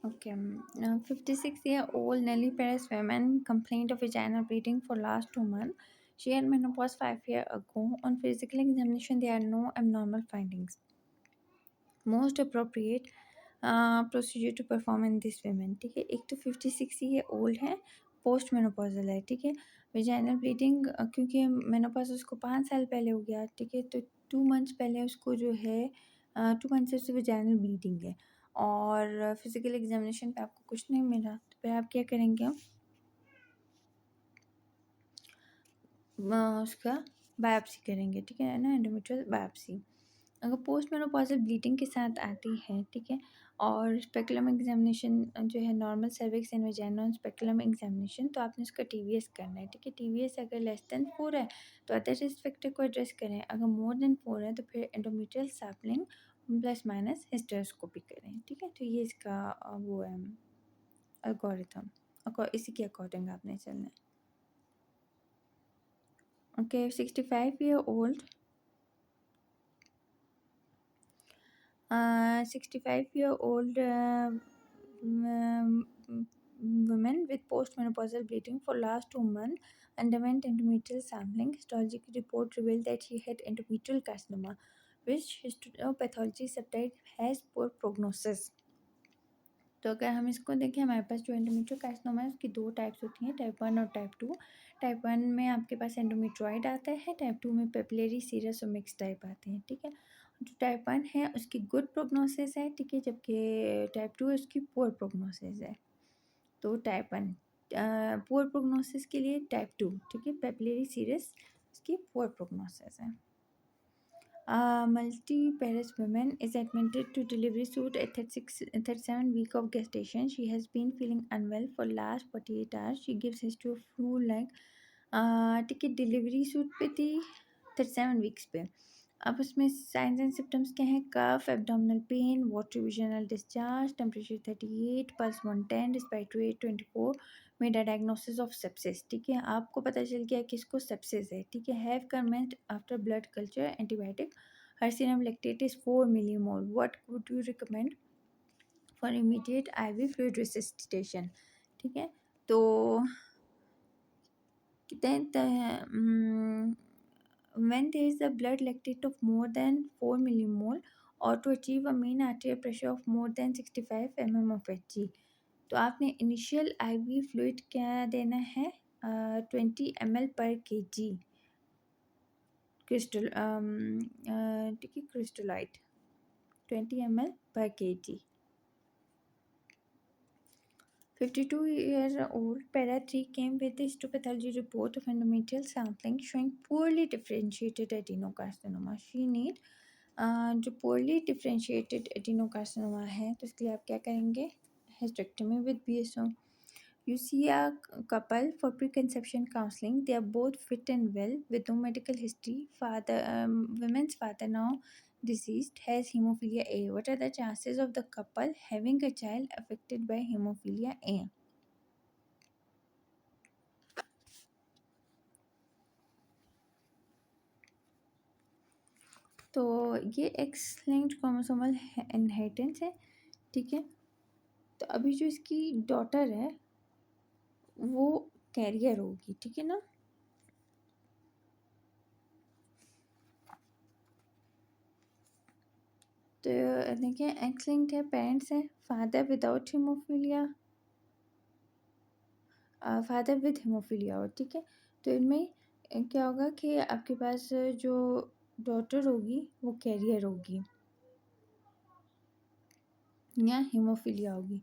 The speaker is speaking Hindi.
Okay. 56-year-old Nelly Perez woman complained of vaginal bleeding for last 2 months. She had menopause 5 years ago. On physical examination, there are no abnormal findings. Most appropriate procedure to perform in this women. ठीक है, एक तो 56 ईयर ओल्ड है, पोस्ट मेनोपॉजल है। ठीक है, विजाइनल ब्लीडिंग क्योंकि मेनोपॉज उसको 5 साल पहले हो गया। ठीक है, तो 2 मंथ्स पहले उसको जो है 2 मंथ से उससे विजाइनल ब्लीडिंग है और फिजिकल एग्जामिनेशन पे आपको कुछ नहीं मिला, तो फिर आप क्या करेंगे? उसका बायोप्सी करेंगे। ठीक है ना, एंडोमेट्रियल बायोप्सी। अगर पोस्ट मेनोपॉजल ब्लीडिंग के साथ आती है, ठीक है, और स्पेकुलम एग्जामिनेशन जो है normal cervix and vagina speculum examination, तो आपने उसका टीवीएस करना है। ठीक है, टीवीएस अगर लेस देन 4 है तो अदर रिस्क फैक्टर को एड्रेस करें, अगर मोर देन 4 है तो फिर endometrial sampling plus minus hysteroscopy करें। ठीक है, तो ये इसका वो है एल्गोरिथम, इसी के अकॉर्डिंग आपने चलना है। Okay, 65-year-old 65-year-old woman with postmenopausal bleeding for last 2 months underwent endometrial sampling. Histological report revealed that she had endometrial carcinoma, which histopathology subtype has poor prognosis. तो अगर हम इसको देखें, हमारे पास जो एंडोमेट्रियल कार्सिनोमा है उसकी 2 टाइप्स होती हैं, टाइप 1 और टाइप 2। टाइप 1 में आपके पास एंडोमेट्रॉइड आता है, टाइप 2 में पेपिलरी सीरस और मिक्स टाइप आते हैं। ठीक है, जो टाइप 1 है उसकी गुड प्रोग्नोसिस है। ठीक है, जबकि टाइप 2 है उसकी पुअर प्रोग्नोसिस है। तो टाइप 1 पुअर प्रोग्नोसिस के लिए टाइप 2, ठीक है, पेपिलरी सीरस उसकी पुअर प्रोग्नोसिस है। A multiparous woman is admitted to delivery suite at 37 week of gestation. She has been feeling unwell for last 48 hours. She gives history of flu like ticket delivery suit पे थी 37 वीक्स पे। अब उसमें साइंस एंड सिम्टम्स क्या हैं? Cough, abdominal pain, water vaginal discharge, temperature 38, pulse 110, respiratory rate 24, made a diagnosis of sepsis. ठीक है, आपको पता चल गया कि इसको सेप्सिस है। ठीक है, have comment after blood culture antibiotic, her serum lactate is 4 millimole. What would you recommend for immediate IV fluid resuscitation? ठीक है, तो then when there is a blood lactate of more than 4 millimole or to achieve a mean arterial pressure of more than 65 mm of Hg, तो आपने इनिशियल IV फ्लूइड क्या देना है? 20 ml पर kg क्रिस्टल, ठीक है, क्रिस्टोलाइट 20 ml per kg। 52-year-old Para 3 came with the histopathology report of endometrial sampling showing poorly differentiated adenocarcinoma. She need जो poorly differentiated adenocarcinoma है, तो इसके लिए आप क्या करेंगे? Hysterectomy with BSO. You see a couple for preconception counseling. They are both fit and well with no medical history. Women's father now deceased has hemophilia A. What are the chances of the couple having a child affected by hemophilia A? तो ये एक्स लिंक्ड क्रोमोसोमल इनहेरिटेंस है। ठीक है, तो अभी जो इसकी डॉटर है वो कैरियर होगी। ठीक है ना, तो देखिए एक्स लिंक्ड है, पेरेंट्स है, father without haemophilia, father with haemophilia. और ठीक है, तो इनमें क्या होगा कि आपके पास जो डॉटर होगी वो कैरियर होगी या हीमोफीलिया होगी।